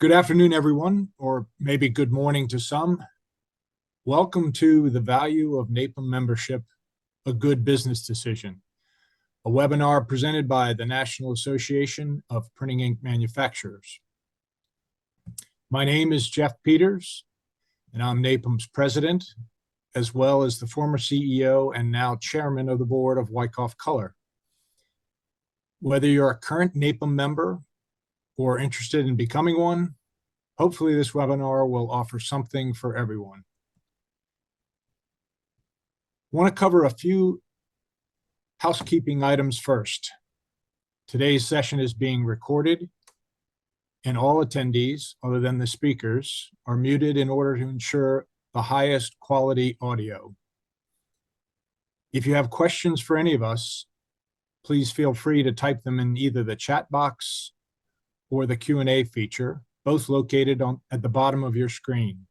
Good afternoon, everyone, or maybe good morning to some. Welcome to The Value of NAPIM Membership, a Good Business Decision, a webinar presented by the National Association of Printing Ink Manufacturers. My name is Jeff Peters, and I'm NAPIM's president, as well as the former CEO and now chairman of the board of Wyckoff Color. Whether you're a current NAPIM member or interested in becoming one, hopefully this webinar will offer something for everyone. I want to cover a few housekeeping items first. Today's session is being recorded, and all attendees, other than the speakers, are muted in order to ensure the highest quality audio. If you have questions for any of us, please feel free to type them in either the chat box or the Q&A feature, both located at the bottom of your screen.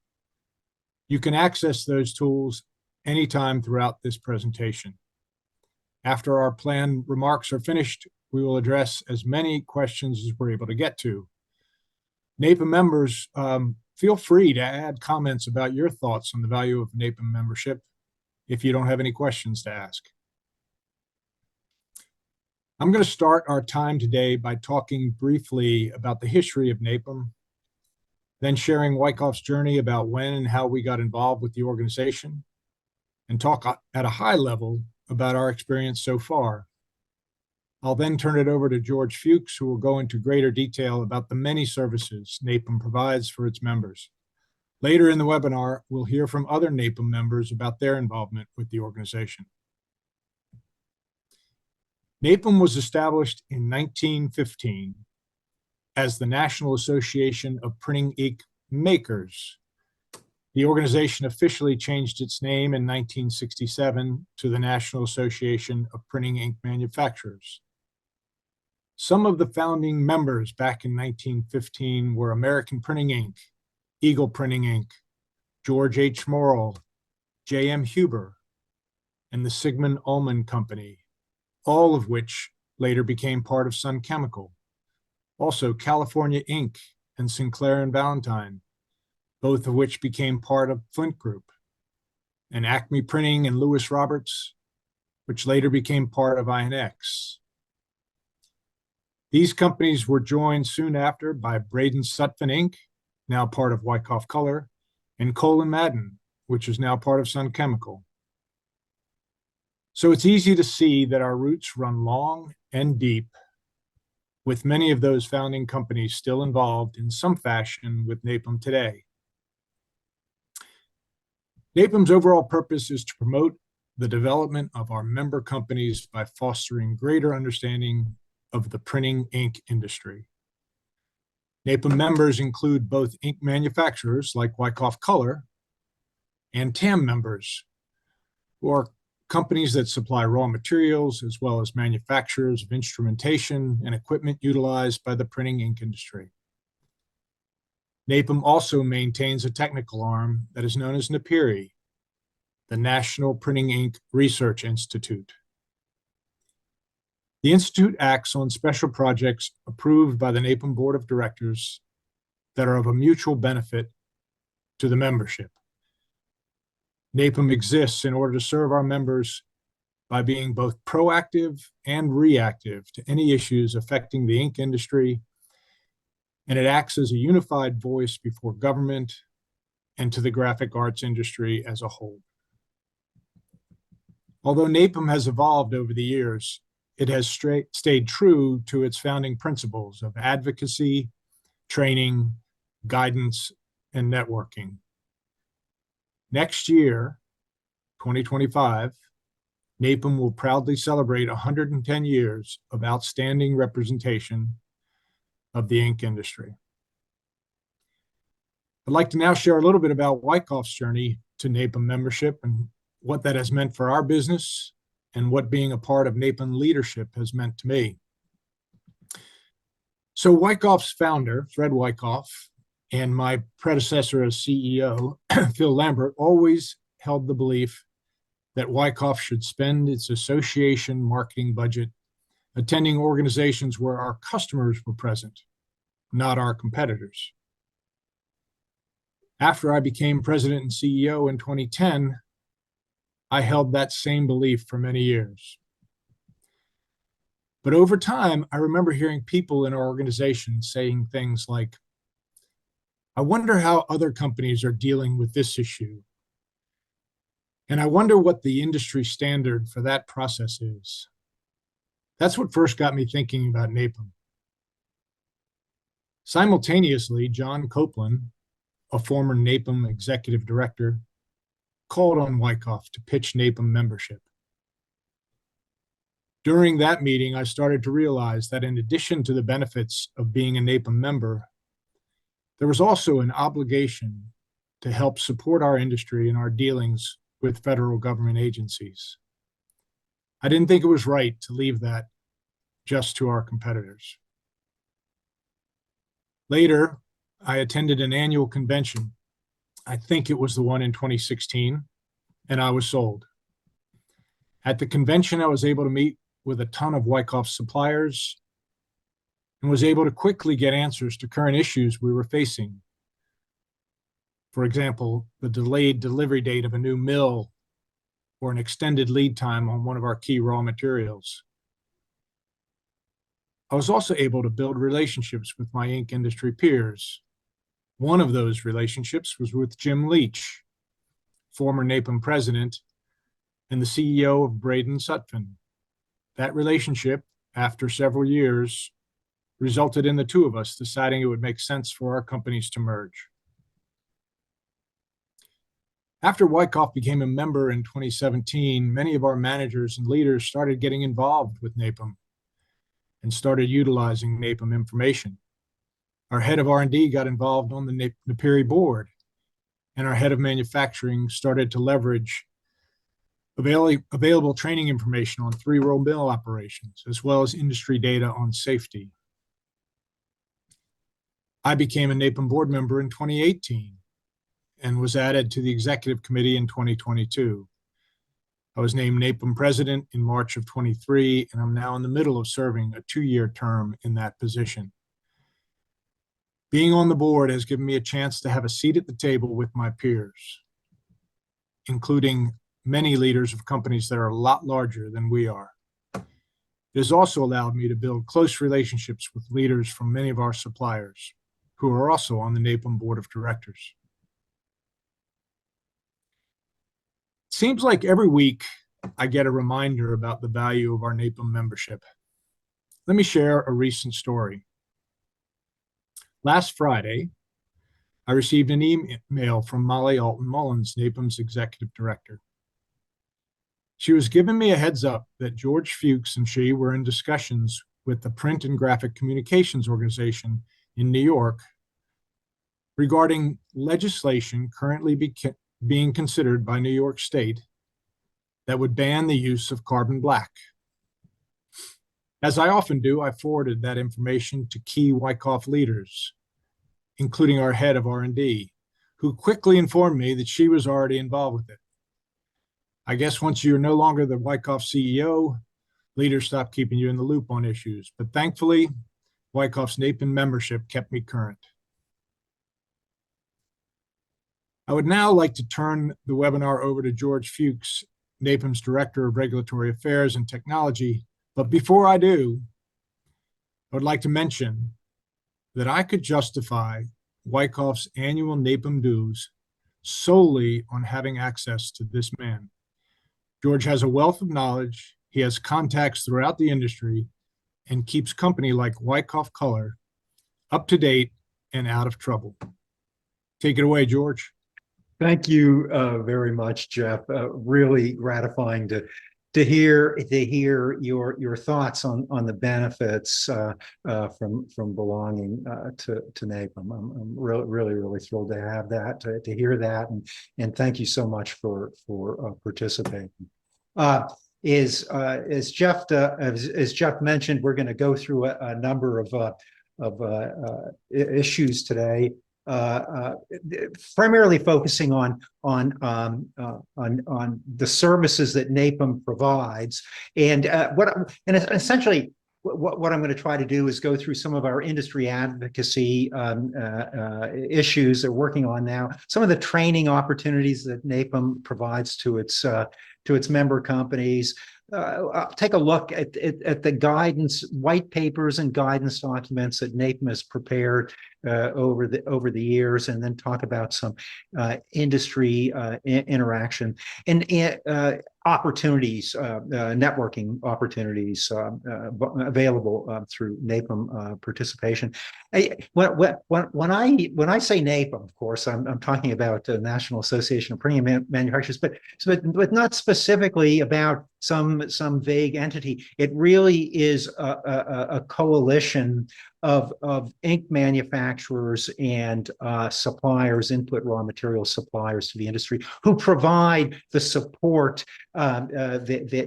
You can access those tools anytime throughout this presentation. After our planned remarks are finished, we will address as many questions as we're able to get to. NAPIM members, feel free to add comments about your thoughts on the value of NAPIM membership if you don't have any questions to ask. I'm going to start our time today by talking briefly about the history of NAPIM, then sharing Wyckoff's journey about when and how we got involved with the organization, and talk at a high level about our experience so far. I'll then turn it over to George Fuchs, who will go into greater detail about the many services NAPIM provides for its members. Later in the webinar, we'll hear from other NAPIM members about their involvement with the organization. NAPIM was established in 1915 as the National Association of Printing Ink Makers. The organization officially changed its name in 1967 to the National Association of Printing Ink Manufacturers. Some of the founding members back in 1915 were American Printing Ink, Eagle Printing Ink, George H. Morrill, J.M. Huber, and the Sigmund Ullman Company, all of which later became part of Sun Chemical. Also, California Ink and Sinclair and Valentine, both of which became part of Flint Group, and Acme Printing and Lewis Roberts, which later became part of INX. These companies were joined soon after by Braden Sutphin Inc., now part of Wyckoff Color, and Cole & Madden, which is now part of Sun Chemical. So it's easy to see that our roots run long and deep, with many of those founding companies still involved in some fashion with NAPIM today. NAPIM's overall purpose is to promote the development of our member companies by fostering greater understanding of the printing ink industry. NAPIM members include both ink manufacturers like Wyckoff Color and TAM members, who are companies that supply raw materials as well as manufacturers of instrumentation and equipment utilized by the printing ink industry. NAPIM also maintains a technical arm that is known as NAPIM, the National Printing Ink Research Institute. The Institute acts on special projects approved by the NAPIM Board of Directors that are of a mutual benefit to the membership. NAPIM exists in order to serve our members by being both proactive and reactive to any issues affecting the ink industry, and it acts as a unified voice before government and to the graphic arts industry as a whole. Although NAPIM has evolved over the years, it has stayed true to its founding principles of advocacy, training, guidance, and networking. Next year, 2025, NAPIM will proudly celebrate 110 years of outstanding representation of the ink industry. I'd like to now share a little bit about Wyckoff's journey to NAPIM membership and what that has meant for our business and what being a part of NAPIM leadership has meant to me. So Wyckoff's founder, Fred Wyckoff, and my predecessor as CEO, Phil Lambert, always held the belief that Wyckoff should spend its association marketing budget attending organizations where our customers were present, not our competitors. After I became president and CEO in 2010, I held that same belief for many years. But over time, I remember hearing people in our organization saying things like, I wonder how other companies are dealing with this issue. And I wonder what the industry standard for that process is. That's what first got me thinking about NAPIM. Simultaneously, John Copeland, a former NAPIM executive director, called on Wyckoff to pitch NAPIM membership. During that meeting, I started to realize that in addition to the benefits of being a NAPIM member, there was also an obligation to help support our industry in our dealings with federal government agencies. I didn't think it was right to leave that just to our competitors. Later, I attended an annual convention. I think it was the one in 2016, and I was sold. At the convention, I was able to meet with a ton of Wyckoff suppliers and was able to quickly get answers to current issues we were facing. For example, the delayed delivery date of a new mill or an extended lead time on one of our key raw materials. I was also able to build relationships with my ink industry peers. One of those relationships was with Jim Leach, former NAPIM president and the CEO of Braden Sutphin. That relationship, after several years, resulted in the two of us deciding it would make sense for our companies to merge. After Wyckoff became a member in 2017, many of our managers and leaders started getting involved with NAPIM and started utilizing NAPIM information. Our head of R&D got involved on the NAPIM board, and our head of manufacturing started to leverage available training information on three-row mill operations, as well as industry data on safety. I became a NAPIM board member in 2018 and was added to the executive committee in 2022. I was named NAPIM president in March of 23, and I'm now in the middle of serving a 2-year term in that position. Being on the board has given me a chance to have a seat at the table with my peers, including many leaders of companies that are a lot larger than we are. It has also allowed me to build close relationships with leaders from many of our suppliers who are also on the NAPIM board of directors. It seems like every week I get a reminder about the value of our NAPIM membership. Let me share a recent story. Last Friday, I received an email from Molly Alton Mullins, NAPIM's executive director. She was giving me a heads up that George Fuchs and she were in discussions with the Print and Graphic Communications Organization in New York regarding legislation currently being considered by New York State that would ban the use of carbon black. As I often do, I forwarded that information to key Wyckoff leaders, including our head of R&D, who quickly informed me that she was already involved with it. I guess once you're no longer the Wyckoff CEO, leaders stop keeping you in the loop on issues. But thankfully, Wyckoff's NAPIM membership kept me current. I would now like to turn the webinar over to George Fuchs, NAPIM's Director of Regulatory Affairs and Technology. But before I do, I would like to mention that I could justify Wyckoff's annual NAPIM dues solely on having access to this man. George has a wealth of knowledge, he has contacts throughout the industry, and keeps company like Wyckoff Color up to date and out of trouble. Take it away, George. Thank you very much, Jeff. Really gratifying to hear your thoughts on the benefits from belonging to NAPIM. I'm really thrilled to have that, to hear that, and thank you so much for participating. As Jeff mentioned, we're going to go through a number of issues today. Primarily focusing on the services that NAPIM provides, and essentially what I'm going to try to do is go through some of our industry advocacy issues they're working on now, some of the training opportunities that NAPIM provides to its member companies. Take a look at the guidance, white papers and guidance documents that NAPIM has prepared over the years, and then talk about some industry interaction and opportunities, networking opportunities available through NAPIM participation. When I say NAPIM, of course, I'm talking about the National Association of Printing Manufacturers, but not specifically about some vague entity. It really is a coalition of ink manufacturers and suppliers, input raw material suppliers to the industry, who provide the support that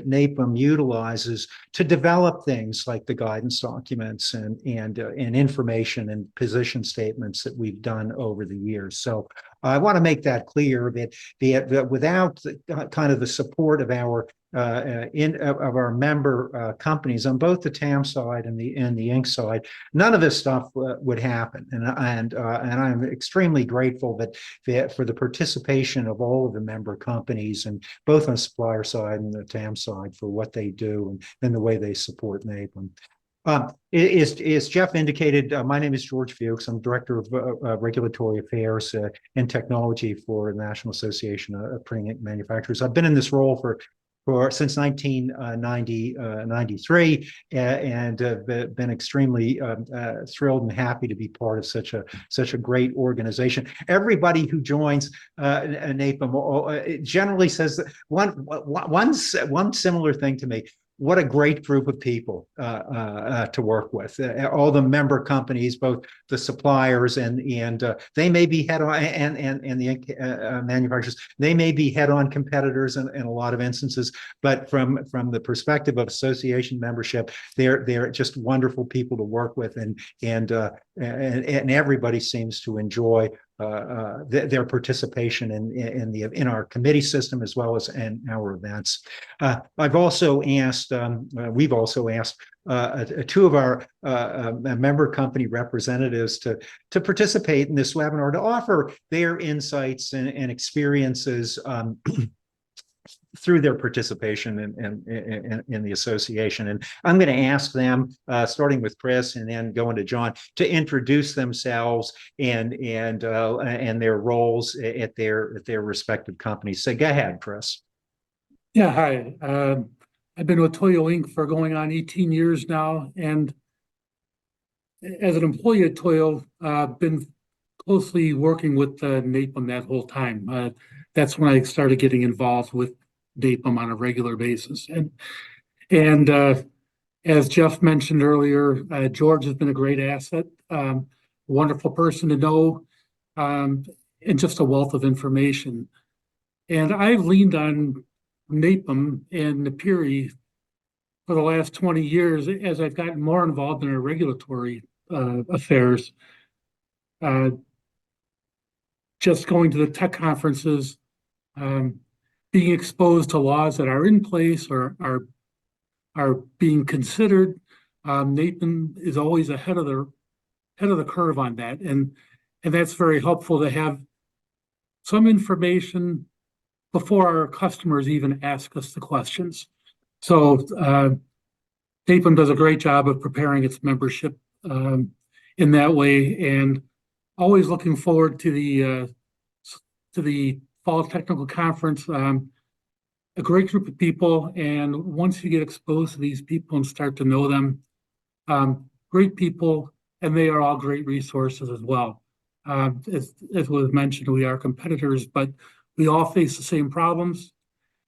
NAPIM utilizes to develop things like the guidance documents and information and position statements that we've done over the years. So I want to make that clear that without kind of the support of our member companies on both the TAM side and the ink side, none of this stuff would happen. And I'm extremely grateful that for the participation of all of the member companies, and both on the supplier side and the TAM side, for what they do and the way they support NAPIM. As Jeff indicated, my name is George Fuchs. I'm Director of Regulatory Affairs and Technology for the National Association of Printing Manufacturers. I've been in this role since 1993, and been extremely thrilled and happy to be part of such a great organization. Everybody who joins NAPIM generally says one similar thing to me: what a great group of people to work with. All the member companies, both the suppliers and they may be head on, and the manufacturers, they may be head on competitors in a lot of instances, but from the perspective of association membership, they're just wonderful people to work with, and everybody seems to enjoy their participation in our committee system, as well as in our events. We've also asked two of our member company representatives to participate in this webinar, to offer their insights and experiences through their participation in the association. And I'm going to ask them, starting with Chris and then going to John, to introduce themselves and their roles at their respective companies. So go ahead, Chris. Yeah, hi. I've been with Toyo Inc. for going on 18 years now, and as an employee at Toyo, been closely working with NAPIM that whole time. That's when I started getting involved with NAPIM on a regular basis. And as Jeff mentioned earlier, George has been a great asset, wonderful person to know, and just a wealth of information. And I've leaned on NAPIM and NAPIRI for the last 20 years as I've gotten more involved in our regulatory affairs. Just going to the tech conferences, being exposed to laws that are in place or are being considered. NAPIM is always ahead of the curve on that, and that's very helpful to have some information before our customers even ask us the questions. So NAPIM does a great job of preparing its membership in that way, and always looking forward to the Fall Technical Conference. A great group of people, and once you get exposed to these people and start to know them, great people, and they are all great resources as well. As was mentioned, we are competitors, but we all face the same problems,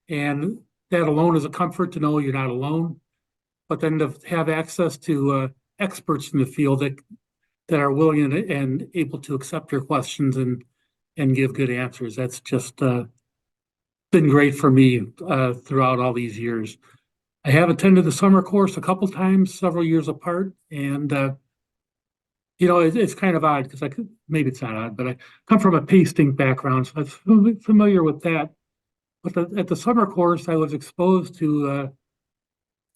and that alone is a comfort to know you're not alone. But then to have access to experts in the field that are willing and able to accept your questions and give good answers, that's just been great for me throughout all these years. I have attended the summer course a couple times, several years apart, and it's kind of odd because maybe it's not odd, but I come from a pasting background, so I'm familiar with that. But at the summer course, I was exposed to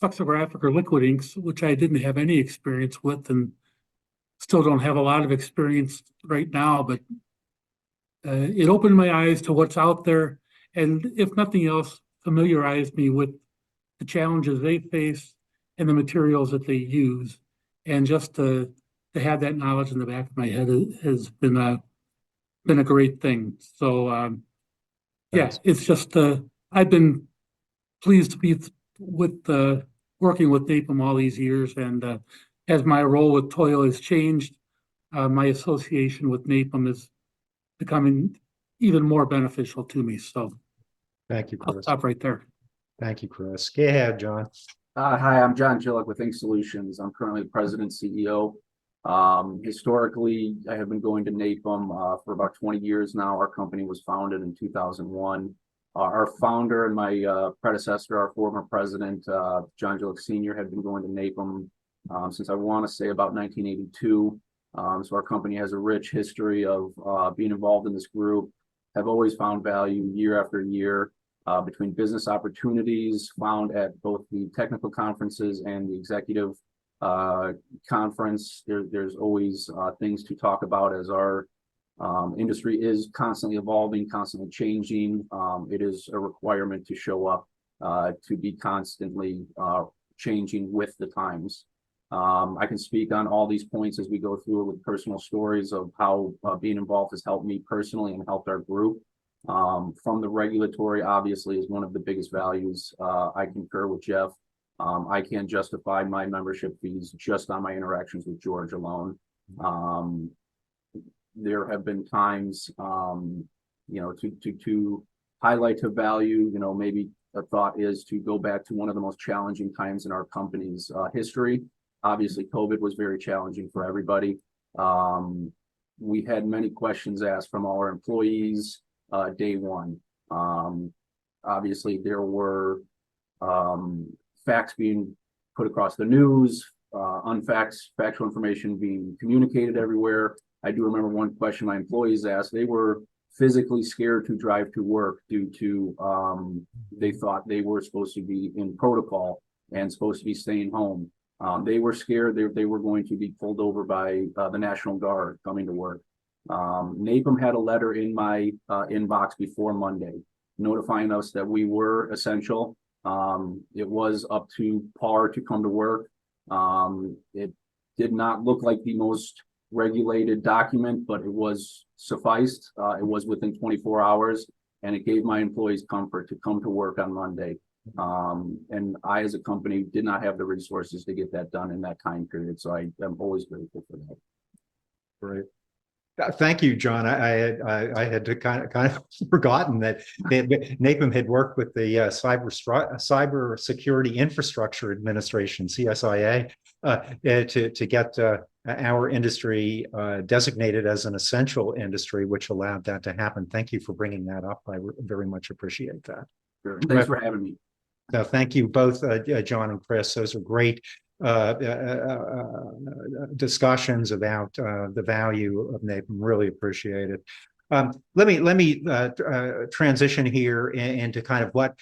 flexographic or liquid inks, which I didn't have any experience with and still don't have a lot of experience right now, but it opened my eyes to what's out there. And if nothing else, familiarized me with the challenges they face and the materials that they use. And just to have that knowledge in the back of my head has been a great thing. So, yeah, Thanks. it's just, I've been pleased to be with, working with NAPIM all these years. And, as my role with Toil has changed, my association with NAPIM is becoming even more beneficial to me. So Thank you, I'll Chris. stop right there. Thank you, Chris. Go ahead, John. Hi, I'm John Gillick with Ink Solutions. I'm currently the president CEO. Historically, I have been going to NAPIM for about 20 years now. Our company was founded in 2001. Our founder and my predecessor, our former president, John Gillick Sr., had been going to NAPIM since I want to say about 1982. So our company has a rich history of being involved in this group. Have always found value year after year. Between business opportunities found at both the technical conferences and the executive conference. There's always things to talk about as our industry is constantly evolving, constantly changing. It is a requirement to show up to be constantly changing with the times. I can speak on all these points as we go through it with personal stories of how being involved has helped me personally and helped our group. From the regulatory, obviously, is one of the biggest values. I concur with Jeff. I can't justify my membership fees just on my interactions with George alone. There have been times, to highlight the value, maybe a thought is to go back to one of the most challenging times in our company's history. Obviously, COVID was very challenging for everybody. We had many questions asked from all our employees. Day one. Obviously, there were facts being put across the news, factual information being communicated everywhere. I do remember one question my employees asked. They were physically scared to drive to work due to they thought they were supposed to be in protocol and supposed to be staying home. They were scared they were going to be pulled over by the National Guard coming to work. NAPIM had a letter in my inbox before Monday notifying us that we were essential. It was up to par to come to work. It did not look like the most regulated document, but it was sufficed. It was within 24 hours, and it gave my employees comfort to come to work on Monday. And I, as a company, did not have the resources to get that done in that time period. So I am always grateful for that. Great. Thank you, John. I had to kind of forgotten that NAPIM had worked with the Cyber Security Infrastructure Administration (CSIA) to get our industry designated as an essential industry, which allowed that to happen. Thank you for bringing that up. I very much appreciate that. Sure. Thanks for having me. Thank you both, John and Chris. Those are great discussions about the value of NAPIM. Really appreciate it. Let me transition here into kind of what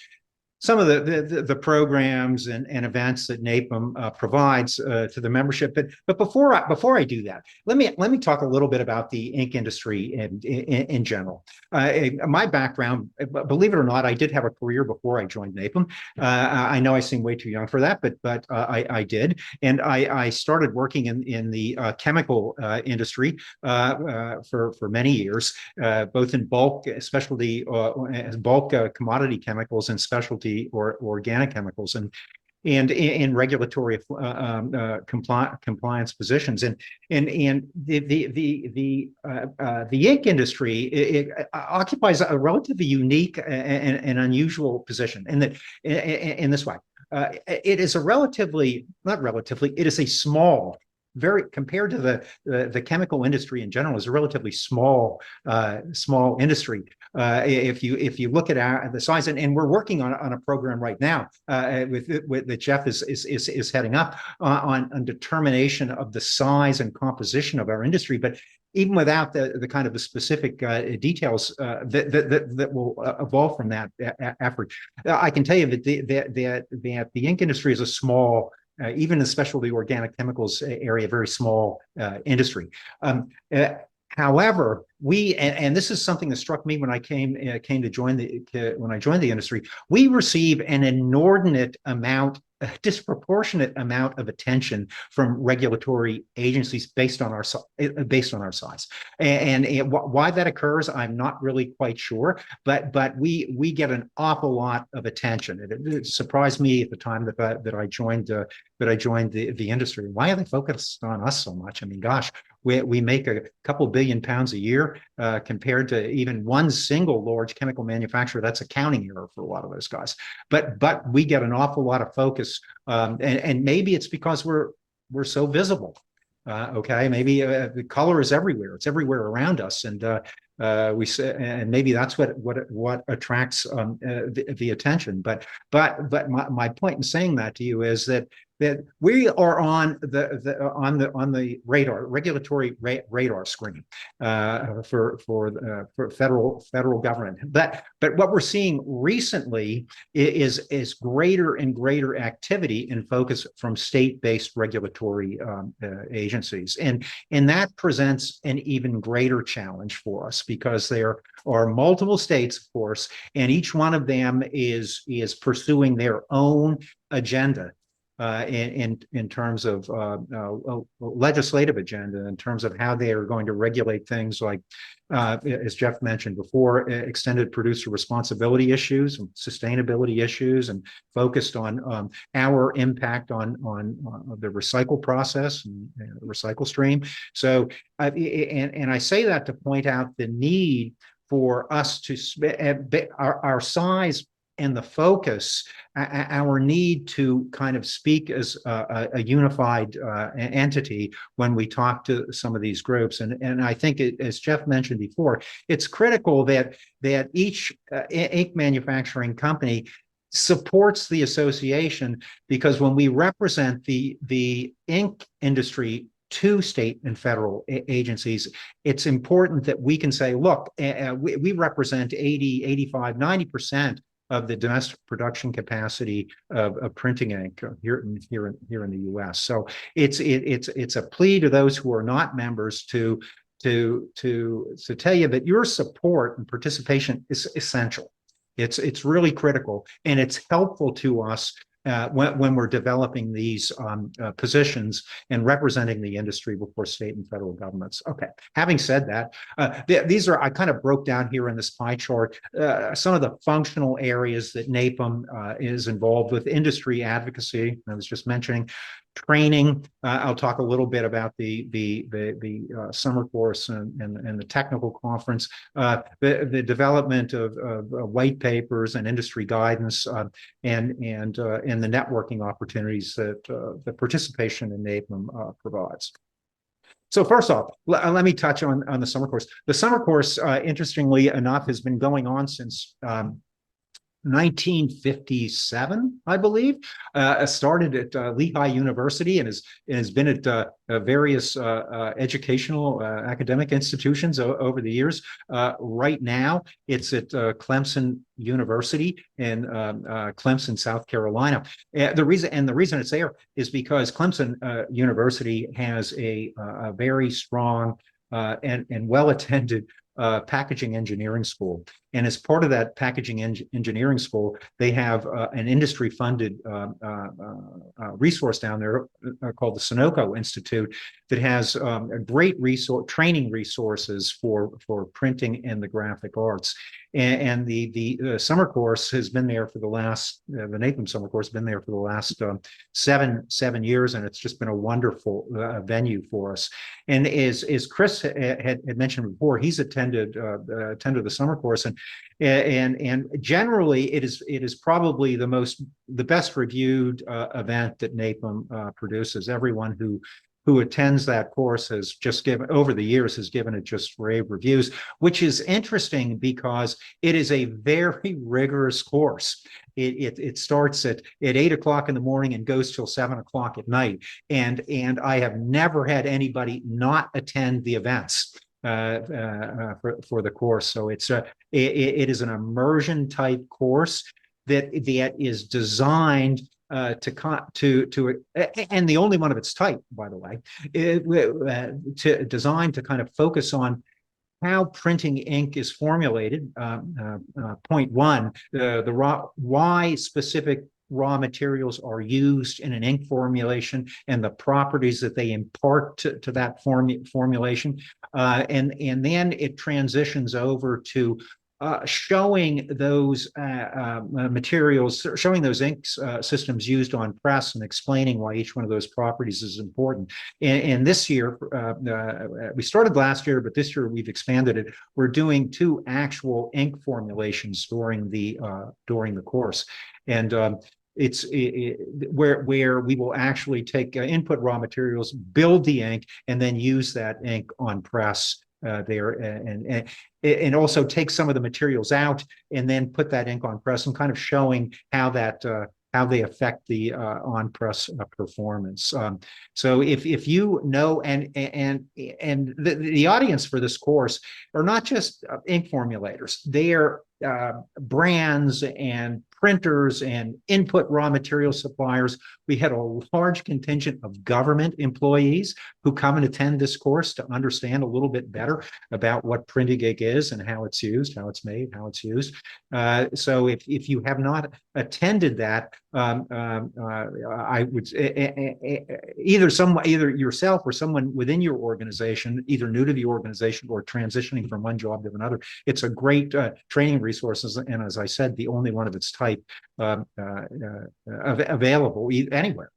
some of the programs and events that NAPIM provides to the membership. But before I do that, let me talk a little bit about the ink industry in general. My background, believe it or not, I did have a career before I joined NAPIM. I know I seem way too young for that, but I did, and I started working in the chemical industry for many years, both in bulk specialty, bulk commodity chemicals and specialty or organic chemicals, and in regulatory compliance positions, and the ink industry, it occupies a relatively unique and unusual position in that in this way. It is it is a small, very, compared to the chemical industry in general, is a relatively small industry. If you look at the size, and we're working on a program right now with that Jeff is heading up on determination of the size and composition of our industry. But even without the kind of the specific details that will evolve from that effort. I can tell you that the ink industry is a small, even the specialty organic chemicals area, very small industry. However, and this is something that struck me when I came to join when I joined the industry, we receive an inordinate amount, a disproportionate amount of attention from regulatory agencies based on our size. And why that occurs, I'm not really quite sure, but we get an awful lot of attention. It surprised me at the time that I joined the industry. Why are they focused on us so much? I mean, gosh, we make a couple billion pounds a year compared to even one single large chemical manufacturer. That's accounting error for a lot of those guys. But we get an awful lot of focus, and maybe it's because we're so visible. Okay, maybe the color is everywhere. It's everywhere around us, and we say, and maybe that's what attracts the attention. But my point in saying that to you is that we are on the regulatory radar screen for federal government. But what we're seeing recently is greater and greater activity and focus from state-based regulatory agencies, and that presents an even greater challenge for us, because there are multiple states, of course, and each one of them is pursuing their own agenda in terms of legislative agenda, in terms of how they are going to regulate things like, as Jeff mentioned before, extended producer responsibility issues and sustainability issues, and focused on our impact on the recycle process and recycle stream. So, and I say that to point out the need for us to our size and the focus, our need to kind of speak as a unified entity when we talk to some of these groups. And I think, as Jeff mentioned before, it's critical that each ink manufacturing company supports the association, because when we represent the ink industry to state and federal agencies, it's important that we can say, look, we represent 80, 85, 90% of the domestic production capacity of printing ink here in the U.S. So it's a plea to those who are not members to tell you that your support and participation is essential. It's really critical, and it's helpful to us when we're developing these positions and representing the industry before state and federal governments. Okay, having said that, these are, I kind of broke down here in this pie chart some of the functional areas that NAPIM is involved with. Industry advocacy, I was just mentioning. Training, I'll talk a little bit about the summer course and the technical conference, the development of white papers and industry guidance, and the networking opportunities that the participation in NAPIM provides. So first off, let me touch on the summer course. The summer course, interestingly enough, has been going on since 1957, I believe. Started at Lehigh University and has been at various educational academic institutions over the years. Right now, it's at Clemson University in Clemson, South Carolina. The reason it's there is because Clemson University has a very strong and well-attended packaging engineering school. And as part of that packaging engineering school, they have an industry-funded resource down there called the Sunoco Institute that has a great training resources for printing and the graphic arts. And the summer course has been there for the last, the NAPIM summer course has been there for the last seven years, and it's just been a wonderful venue for us. And as Chris had mentioned before, he's attended the summer course, and generally it is probably the best reviewed event that NAPIM produces. Everyone who attends that course has just given, over the years, has given it just rave reviews, which is interesting because it is a very rigorous course. It starts at 8 o'clock in the morning and goes till 7 o'clock at night. And I have never had anybody not attend the events. for the course. So it is an immersion type course that is designed and the only one of its type, by the way, designed to kind of focus on how printing ink is formulated. Point one, why specific raw materials are used in an ink formulation and the properties that they impart to that formulation. And then it transitions over to showing those materials, showing those ink systems used on press and explaining why each one of those properties is important. And this year, we started last year, but this year we've expanded it. We're doing 2 actual ink formulations during the course. And it's where we will actually take input raw materials, build the ink, and then use that ink on press there, and also take some of the materials out and then put that ink on press, and kind of showing how that how they affect the on press performance. So if you know, and the audience for this course are not just ink formulators, they are brands and printers and input raw material suppliers. We had a large contingent of government employees who come and attend this course to understand a little bit better about what printing ink is and how it's used, how it's made, how it's used. So if you have not attended that, I would either yourself or someone within your organization, either new to the organization or transitioning from one job to another. It's a great training resources, and as I said, the only one of its type available anywhere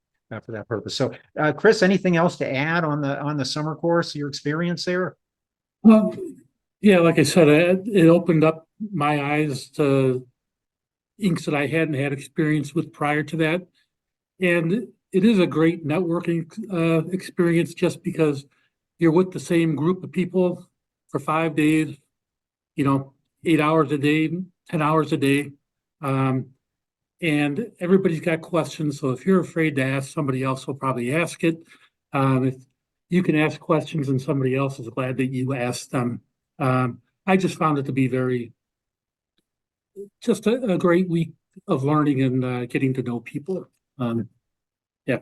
for that purpose. So, Chris, anything else to add on the summer course, your experience there? Well, yeah, like I said, it opened up my eyes to inks that I hadn't had experience with prior to that. And it is a great networking experience, just because you're with the same group of people for 5 days, 8 hours a day, 10 hours a day. And everybody's got questions. So if you're afraid to ask, somebody else will probably ask it. If you can ask questions and somebody else is glad that you asked them. I just found it to be just a great week of learning and getting to know people. Yeah.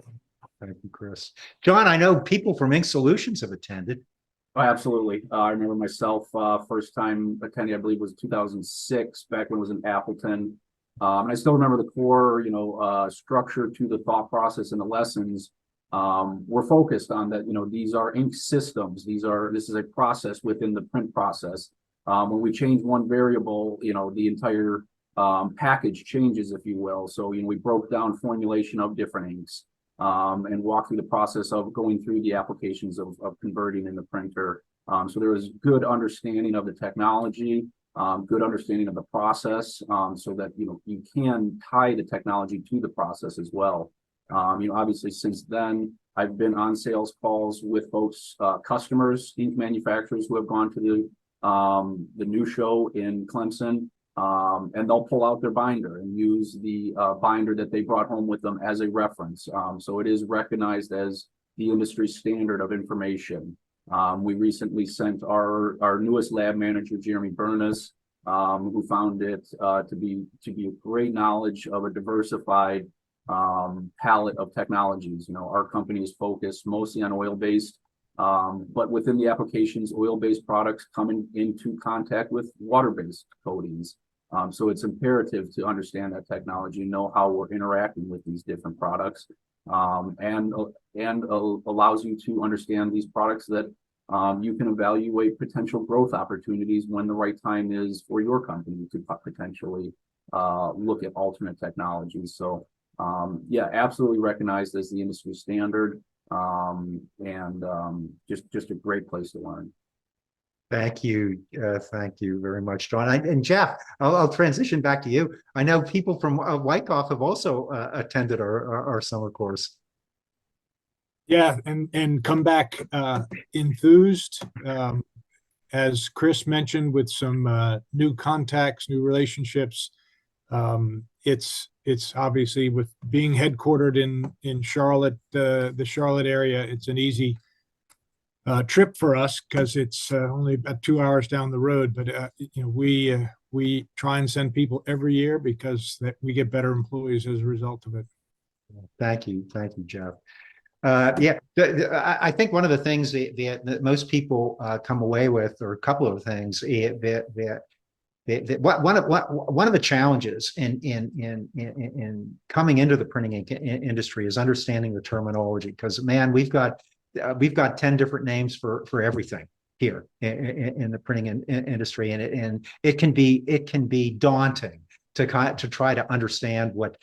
Thank you, Chris. John, I know people from Ink Solutions have attended. Oh, absolutely. I remember myself, first time attending, I believe, was 2006, back when it was in Appleton. And I still remember the core, structure to the thought process and the lessons. We're focused on that, these are ink systems. This is a process within the print process. When we change one variable, the entire package changes, if you will. So, we broke down formulation of different inks and walked through the process of going through the applications of converting in the printer. So there was good understanding of the technology, good understanding of the process, so that, you can tie the technology to the process as well. Obviously since then, I've been on sales calls with folks, customers, ink manufacturers who have gone to the new show in Clemson, and they'll pull out their binder and use the binder that they brought home with them as a reference. So it is recognized as the industry standard of information. We recently sent our newest lab manager, Jeremy Bernas, who found it to be a great knowledge of a diversified palette of technologies. Our company is focused mostly on oil-based, but within the applications, oil-based products come into contact with water-based coatings. So it's imperative to understand that technology, know how we're interacting with these different products, and allows you to understand these products that you can evaluate potential growth opportunities when the right time is for your company to potentially look at alternate technologies. So yeah, absolutely recognized as the industry standard, and just a great place to learn. Thank you. Thank you very much, John. And Jeff, I'll transition back to you. I know people from Wyckoff have also attended our summer course. Yeah, and come back enthused, as Chris mentioned, with some new contacts, new relationships. It's obviously, with being headquartered in Charlotte, the Charlotte area, it's an easy trip for us because it's only about 2 hours down the road. But we try and send people every year because we get better employees as a result of it. Thank you, Jeff. Yeah, I think one of the things that most people come away with, or a couple of things, one of the challenges in coming into the printing industry is understanding the terminology. Because man, we've got 10 different names for everything here in the printing industry, and it can be daunting to try to understand what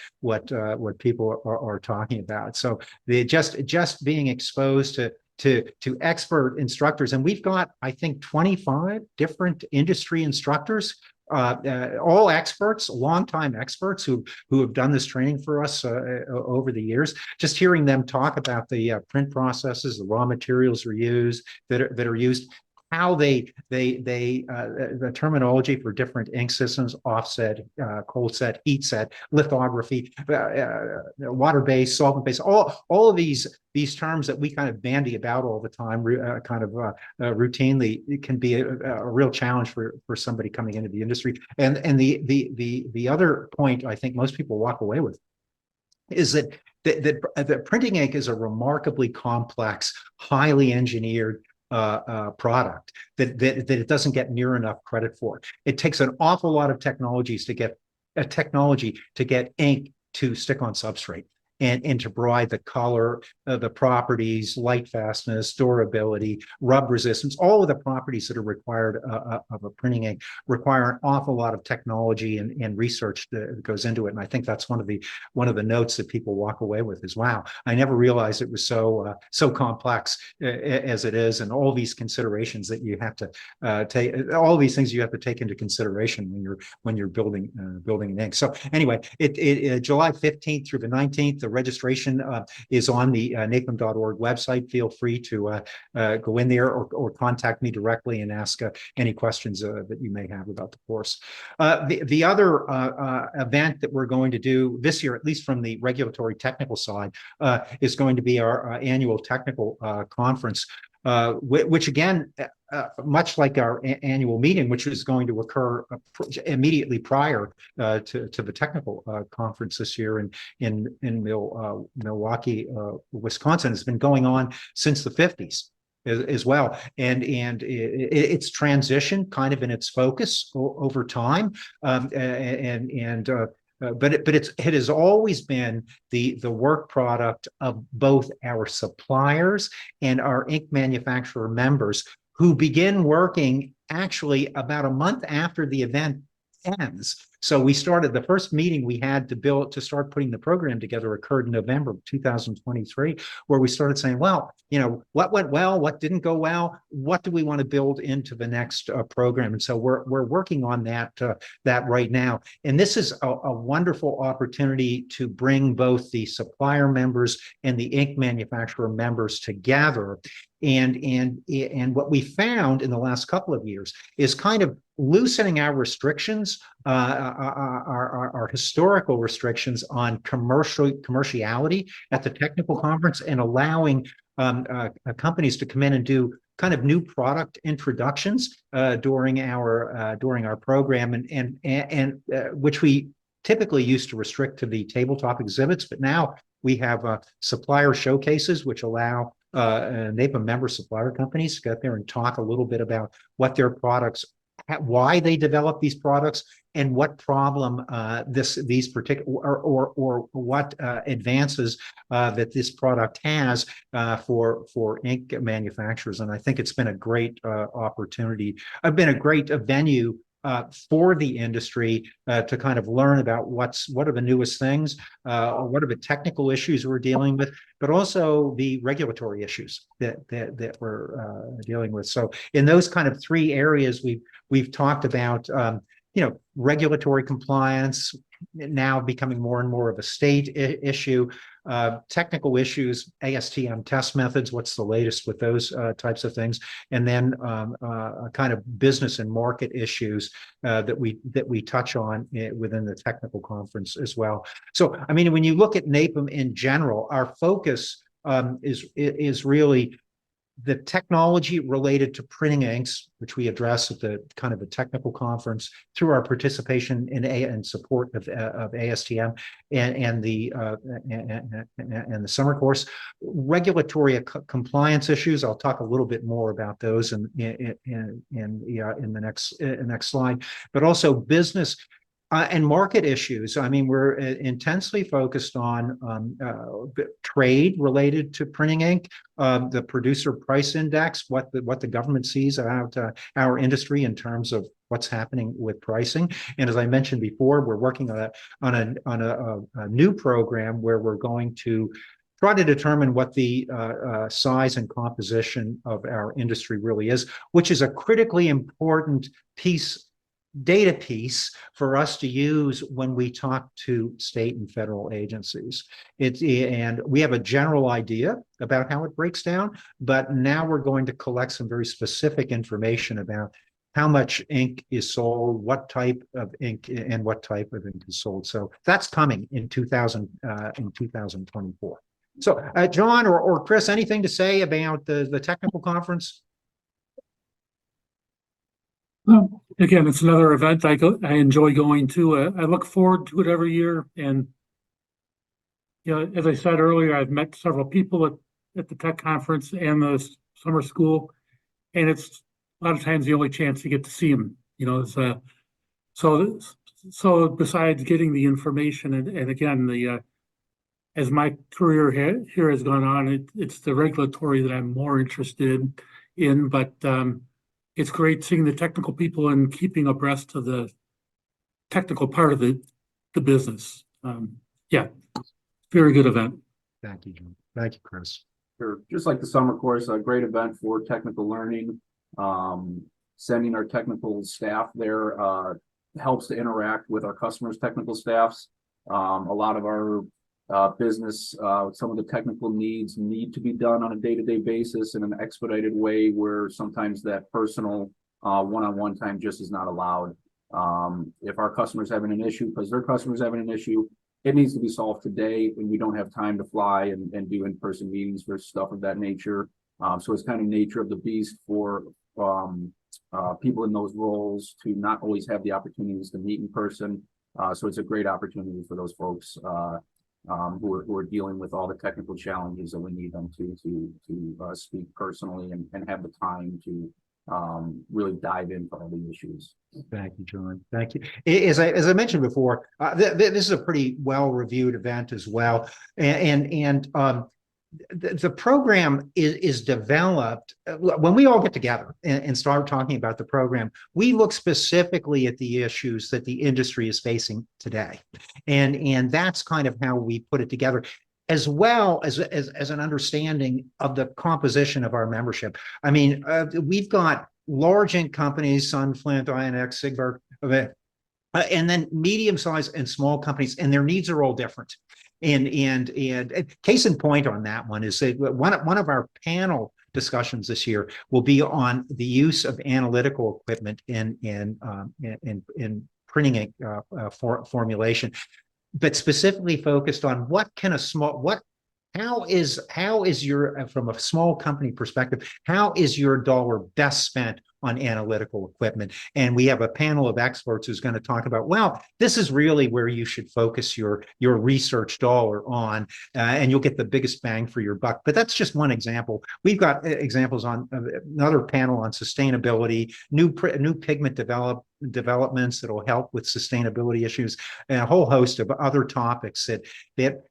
people are talking about. So just being exposed to expert instructors, and we've got, I think, 25 different industry instructors, all experts, longtime experts who have done this training for us over the years. Just hearing them talk about the print processes, the raw materials are used that are used, how the terminology for different ink systems, offset, cold set, heat set, lithography, water-based, solvent-based, all of these terms that we kind of bandy about all the time, routinely, it can be a real challenge for somebody coming into the industry. And the other point I think most people walk away with is that printing ink is a remarkably complex, highly engineered product that it doesn't get near enough credit for. It takes an awful lot of technology to get ink to stick on substrate and to provide the color, the properties, light fastness, durability, rub resistance, all of the properties that are required of a printing ink require an awful lot of technology and research that goes into it. And I think that's one of the notes that people walk away with is, wow, I never realized it was so complex as it is, and all these considerations that you have to take, all these things you have to take into consideration when you're building an ink. So anyway, July 15th through the 19th, the registration is on the NAPIM.org website. Feel free to go in there or contact me directly and ask any questions that you may have about the course. The other event that we're going to do this year, at least from the regulatory technical side, is going to be our annual technical conference, which again, much like our annual meeting, which is going to occur immediately prior to the technical conference this year in Milwaukee, Wisconsin, has been going on since the 50s as well, and it's transitioned kind of in its focus over time, but it has always been the work product of both our suppliers and our ink manufacturer members, who begin working actually about a month after the event ends. So we started, the first meeting we had to start putting the program together occurred in November of 2023, where we started saying, well, what went well, what didn't go well, what do we want to build into the next program? And so we're working on that right now. And this is a wonderful opportunity to bring both the supplier members and the ink manufacturer members together. And what we found in the last couple of years is kind of loosening our restrictions, our historical restrictions on commerciality at the technical conference, and allowing companies to come in and do kind of new product introductions during our program, and which we typically used to restrict to the tabletop exhibits, but now we have supplier showcases which allow NAPIM member supplier companies to get there and talk a little bit about what their products, why they develop these products, and what problem these particular or what advances that this product has for ink manufacturers. And I think it's been a great opportunity. Been a great venue for the industry to kind of learn about what are the newest things, what are the technical issues we're dealing with, but also the regulatory issues that we're dealing with. So in those kind of three areas, we've talked about regulatory compliance now becoming more and more of a state issue, technical issues, ASTM test methods, what's the latest with those types of things, and then kind of business and market issues that we touch on within the technical conference as well. So, I mean, when you look at NAPIM in general, our focus is really the technology related to printing inks, which we address at the kind of a technical conference through our participation in support of ASTM and the summer course, regulatory compliance issues. I'll talk a little bit more about those in the next slide, but also business and market issues. I mean, we're intensely focused on trade related to printing ink, the producer price index, what the government sees about our industry in terms of what's happening with pricing. And as I mentioned before, we're working on a new program where we're going to try to determine what the size and composition of our industry really is, which is a critically important data piece for us to use when we talk to state and federal agencies. And we have a general idea about how it breaks down, but now we're going to collect some very specific information about how much ink is sold, what type of ink and what type of ink is sold. So that's coming in 2024. So John or Chris, anything to say about the technical conference? Well, again, it's another event I enjoy going to. I look forward to it every year. And, you know, as I said earlier, I've met several people at the tech conference and the summer school, and it's a lot of times the only chance you get to see them. You know, it's so besides getting the information and again, as my career here has gone on, it's the regulatory that I'm more interested in, but it's great seeing the technical people and keeping abreast of the technical part of the business. Yeah, very good event. Thank you, John. Thank you, Chris. Sure. Just like the summer course, a great event for technical learning. Sending our technical staff there helps to interact with our customers' technical staffs. A lot of our business, some of the technical needs need to be done on a day-to-day basis in an expedited way where sometimes that personal one-on-one time just is not allowed. If our customer's having an issue because their customer's having an issue, it needs to be solved today, and we don't have time to fly and do in-person meetings for stuff of that nature. So it's kind of nature of the beast for people in those roles to not always have the opportunities to meet in person. So it's a great opportunity for those folks who are dealing with all the technical challenges that we need them to speak personally and have the time to really dive into all the issues. Thank you, John. Thank you. As I mentioned before, this is a pretty well-reviewed event as well, and the program is developed when we all get together and start talking about the program. We look specifically at the issues that the industry is facing today, and that's kind of how we put it together, as well as an understanding of the composition of our membership. I mean, we've got large ink companies, Sun, Flint, INX, Sigvar, and then medium-sized and small companies, and their needs are all different. And case in point on that one is that one of our panel discussions this year will be on the use of analytical equipment in printing ink formulation, but specifically focused on how is your, from a small company perspective, how is your dollar best spent on analytical equipment? And we have a panel of experts who's going to talk about, well, this is really where you should focus your research dollar on, and you'll get the biggest bang for your buck. But that's just one example. We've got examples on another panel on sustainability, new pigment developments that will help with sustainability issues, and a whole host of other topics that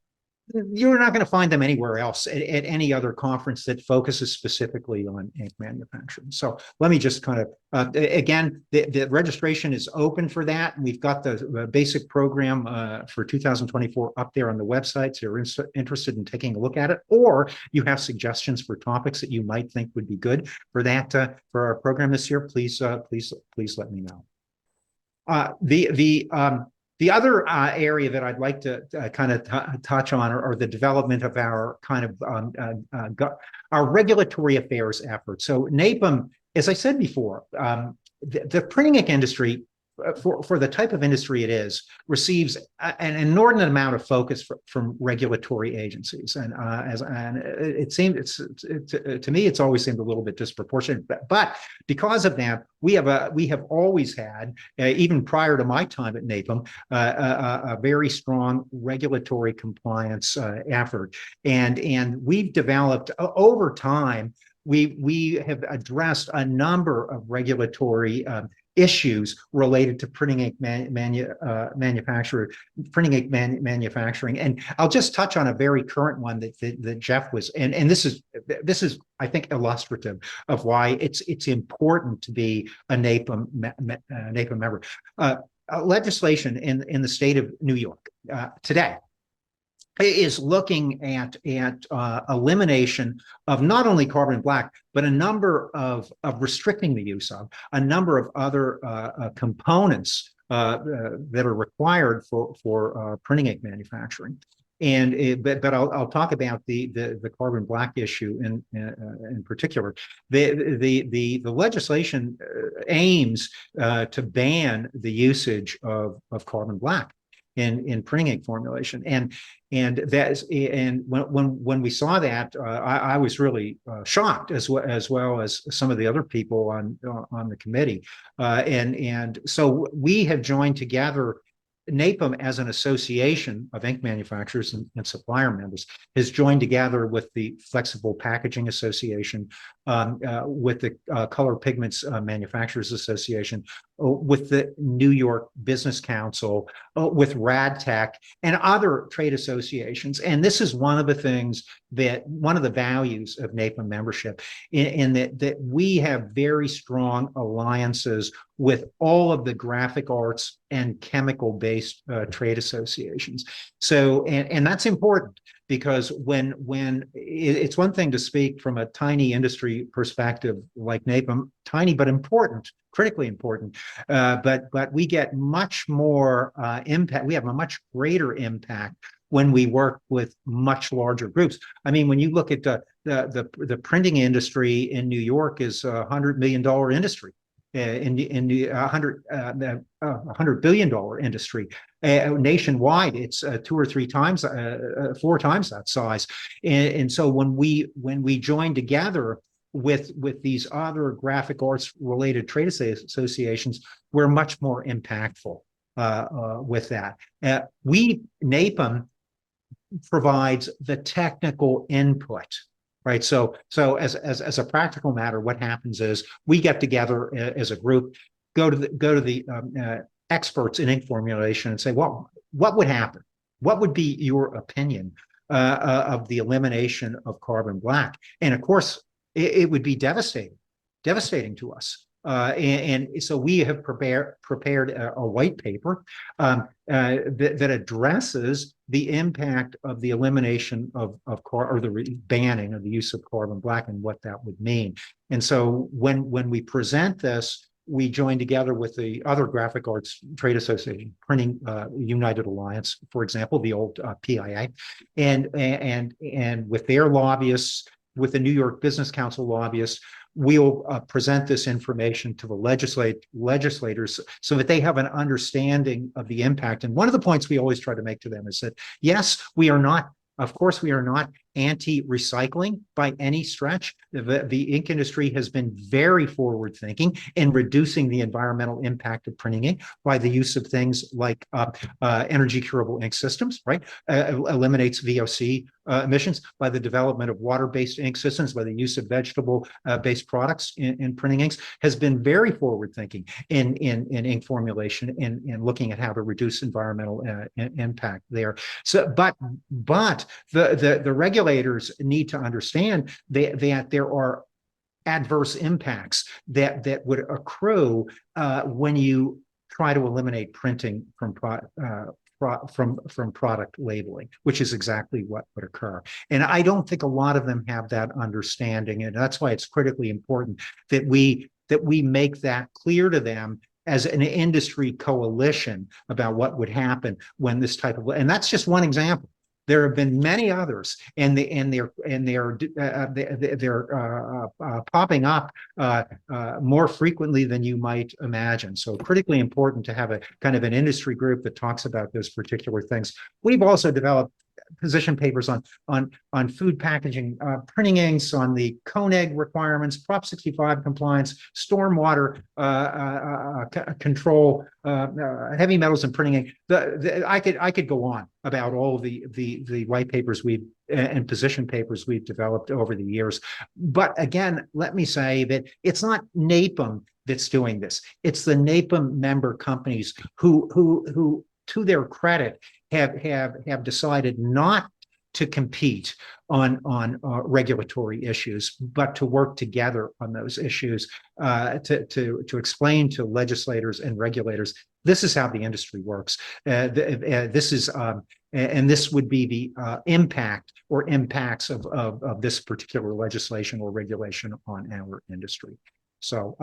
you're not going to find them anywhere else at any other conference that focuses specifically on ink manufacturing. So let me just kind of, again, the registration is open for that. And we've got the basic program for 2024 up there on the website. So you're interested in taking a look at it, or you have suggestions for topics that you might think would be good for that, for our program this year, please let me know. The other area that I'd like to kind of touch on are the development of our kind of our regulatory affairs efforts. So NAPIM, as I said before, the printing ink industry for the type of industry it is, receives an inordinate amount of focus from regulatory agencies, and it seems to me it's always seemed a little bit disproportionate. But because of that, we have always had, even prior to my time at NAPIM, a very strong regulatory compliance effort, and we've developed over time. We have addressed a number of regulatory issues related to printing ink manufacturing. And I'll just touch on a very current one that Jeff was, and this is I think illustrative of why it's important to be a NAPIM member. Legislation in the state of New York today is looking at elimination of not only carbon black, but a number of restricting the use of a number of other components that are required for printing ink manufacturing. And but I'll talk about the carbon black issue in particular. The legislation aims to ban the usage of carbon black in printing ink formulation, and when we saw that, I was really shocked, as well as some of the other people on the committee, and so we have joined together. NAPIM, as an association of ink manufacturers and supplier members, has joined together with the Flexible Packaging Association, with the Color Pigments Manufacturers Association, with the New York Business Council, with RadTech, and other trade associations. And this is one of the things one of the values of NAPIM membership, in that we have very strong alliances with all of the graphic arts and chemical-based trade associations. So, and that's important, because when it's one thing to speak from a tiny industry perspective like NAPIM, tiny but important, critically important, but we get much more impact. We have a much greater impact when we work with much larger groups. I mean, when you look at the printing industry in New York is $100 million industry. In the $100 billion industry nationwide, it's 2 or 3 times, 4 times that size. And so when we join together with these other graphic arts related trade associations, we're much more impactful with that. NAPIM provides the technical input. Right. So as a practical matter, what happens is we get together as a group, go to the experts in ink formulation and say, well, what would happen? What would be your opinion of the elimination of carbon black? And of course, it would be devastating to us. And so we have prepared a white paper that addresses the impact of the elimination or the banning of the use of carbon black and what that would mean. And so when we present this, we join together with the other graphic arts trade association, Printing United Alliance, for example, the old PIA, and with their lobbyists, with the New York Business Council lobbyists, we'll present this information to the legislators so that they have an understanding of the impact. And one of the points we always try to make to them is that, yes, of course, we are not anti-recycling by any stretch. The ink industry has been very forward-thinking in reducing the environmental impact of printing ink by the use of things like energy-curable ink systems, right? Eliminates VOC emissions, by the development of water-based ink systems, by the use of vegetable-based products in printing inks, has been very forward-thinking in ink formulation and looking at how to reduce environmental impact there. So, but the regulators need to understand that there are adverse impacts that would accrue when you try to eliminate printing from product labeling, which is exactly what would occur. And I don't think a lot of them have that understanding, and that's why it's critically important that we make that clear to them as an industry coalition about what would happen when this type of, and that's just one example. There have been many others, and they're popping up more frequently than you might imagine. So critically important to have a kind of an industry group that talks about those particular things. We've also developed position papers on food packaging, printing inks, on the CONEG requirements, Prop 65 compliance, stormwater control, heavy metals and printing ink. I could go on about all of the white papers and position papers we've developed over the years. But again, let me say that it's not NAPIM that's doing this. It's the NAPIM member companies who to their credit, have decided not to compete on regulatory issues, but to work together on those issues, to explain to legislators and regulators, this is how the industry works. This is and this would be the impact or impacts of this particular legislation or regulation on our industry. So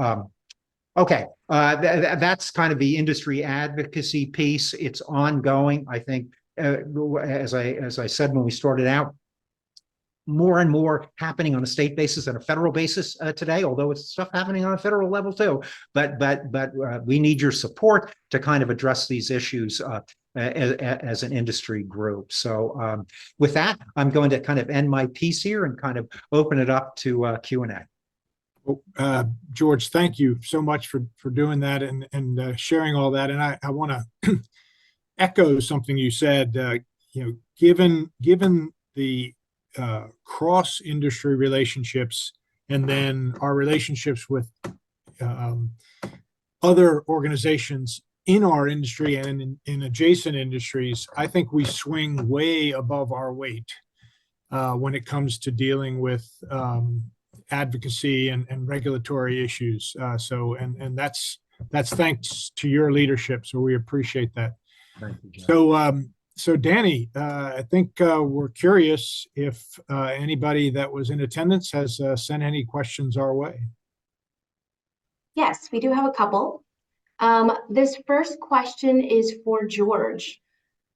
okay, that's kind of the industry advocacy piece. It's ongoing. I think, as I said when we started out, more and more happening on a state basis and a federal basis today, although it's stuff happening on a federal level too. But we need your support to kind of address these issues as an industry group. So with that, I'm going to kind of end my piece here and kind of open it up to Q&A. George, thank you so much for doing that and sharing all that. And I want to echo something you said. Given the cross-industry relationships and then our relationships with other organizations in our industry and in adjacent industries, I think we swing way above our weight when it comes to dealing with advocacy and regulatory issues. And that's thanks to your leadership. So we appreciate that. Thank you, Jeff. So Danny, I think we're curious if anybody that was in attendance has sent any questions our way. Yes, we do have a couple. This first question is for George.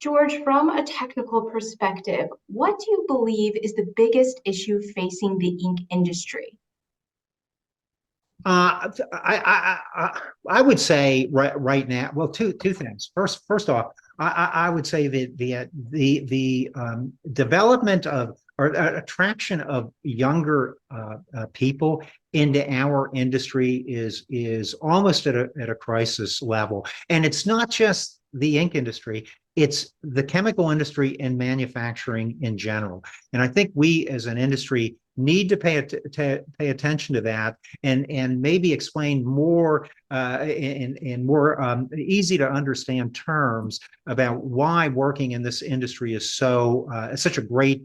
George, from a technical perspective, what do you believe is the biggest issue facing the ink industry? I would say right now, well, two things. First off, I would say that the development of or attraction of younger people into our industry is almost at a crisis level, and it's not just the ink industry. It's the chemical industry and manufacturing in general. And I think we as an industry need to pay attention to that and maybe explain more in more easy to understand terms about why working in this industry is such a great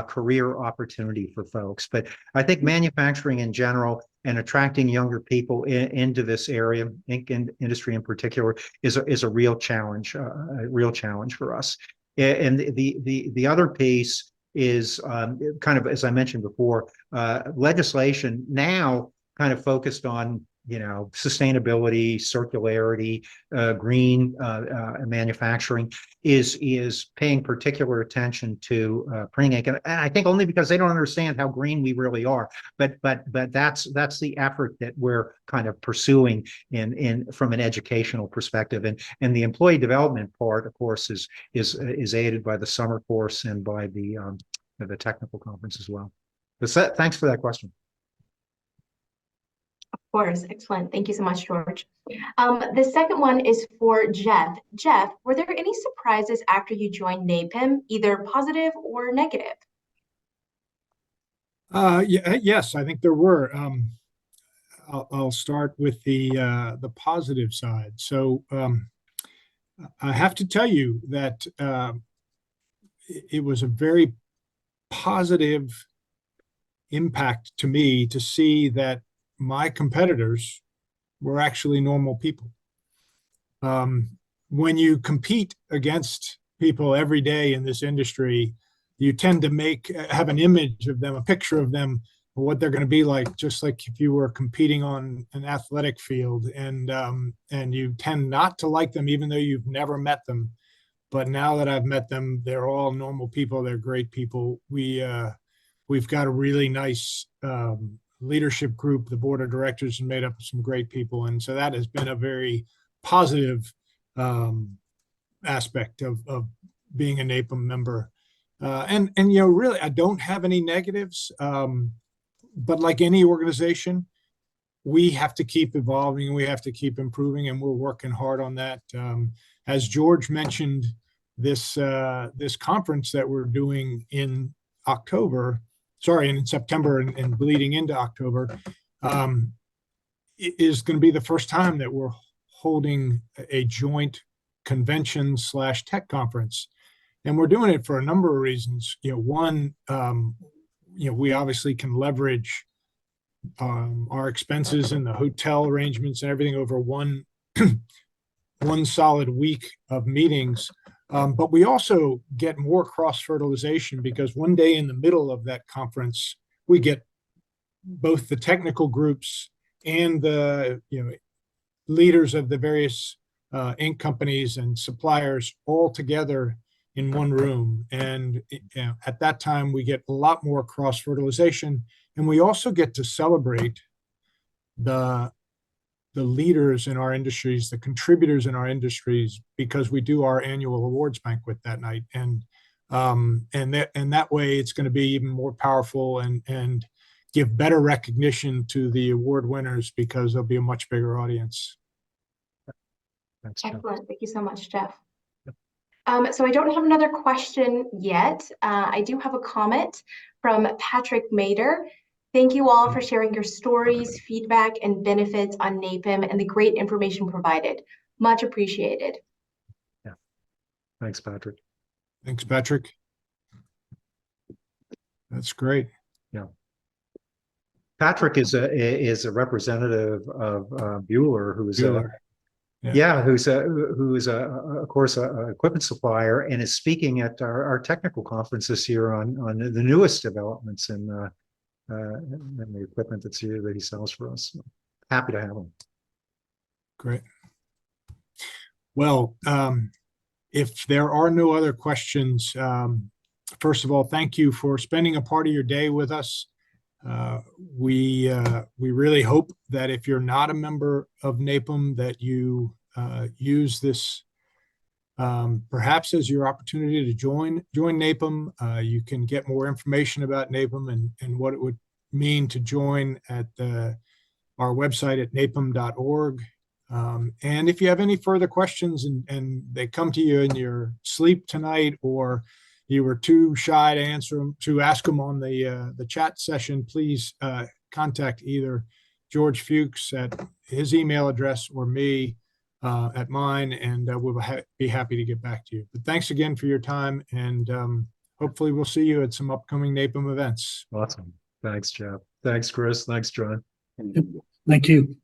career opportunity for folks. But I think manufacturing in general and attracting younger people into this area, ink industry in particular, is a real challenge for us. And the other piece is kind of, as I mentioned before, legislation now kind of focused on sustainability, circularity, green manufacturing is paying particular attention to printing ink, and I think only because they don't understand how green we really are. But that's the effort that we're kind of pursuing in from an educational perspective, and the employee development part, of course, is aided by the summer course and by the technical conference as well. But thanks for that question. Of course, excellent. Thank you so much, George. The second one is for Jeff. Jeff, were there any surprises after you joined NAPIM, either positive or negative? Yes, I think there were. I'll start with the positive side. So I have to tell you that it was a very positive impact to me to see that my competitors were actually normal people. When you compete against people every day in this industry, you tend to have an image of them, a picture of them, what they're going to be like, just like if you were competing on an athletic field, and you tend not to like them even though you've never met them. but now that I've met them, they're all normal people. They're great people. We've got a really nice leadership group. The board of directors is made up of some great people, and so that has been a very positive aspect of being a NAPIM member. And really, I don't have any negatives. But like any organization, we have to keep evolving, we have to keep improving, and we're working hard on that. As George mentioned, this conference that we're doing in September and bleeding into October, is going to be the first time that we're holding a joint convention/tech conference. And we're doing it for a number of reasons. One, we obviously can leverage our expenses and the hotel arrangements and everything over one solid week of meetings. But we also get more cross-fertilization because one day in the middle of that conference, we get both the technical groups and the leaders of the various ink companies and suppliers all together in one room. And at that time, we get a lot more cross-fertilization. And we also get to celebrate the leaders in our industries, the contributors in our industries, because we do our annual awards banquet that night. And that way it's going to be even more powerful and give better recognition to the award winners because there'll be a much bigger audience. Thanks, Jeff. Excellent. Thank you so much, Jeff. So I don't have another question yet. I do have a comment from Patrick Mader. Thank you all for sharing your stories, feedback, and benefits on NAPIM and the great information provided. Much appreciated. Yeah. Thanks, Patrick. Thanks, Patrick. That's great. Yeah. Patrick is a representative of Bueller, who's Bueller. who's of course a equipment supplier and is speaking at our technical conference this year on the newest developments in the equipment that he sells for us. Happy to have him. Great. Well, if there are no other questions, first of all, thank you for spending a part of your day with us. We really hope that if you're not a member of NAPIM, that you use this perhaps as your opportunity to join NAPIM. You can get more information about NAPIM and what it would mean to join at our website at napim.org. And if you have any further questions and they come to you in your sleep tonight, or you were too shy to ask them on the chat session, please contact either George Fuchs at his email address or me at mine, and we'll be happy to get back to you. But thanks again for your time, and hopefully we'll see you at some upcoming NAPIM events. Awesome. Thanks, Jeff. Thanks, Chris. Thanks, John. Thank you.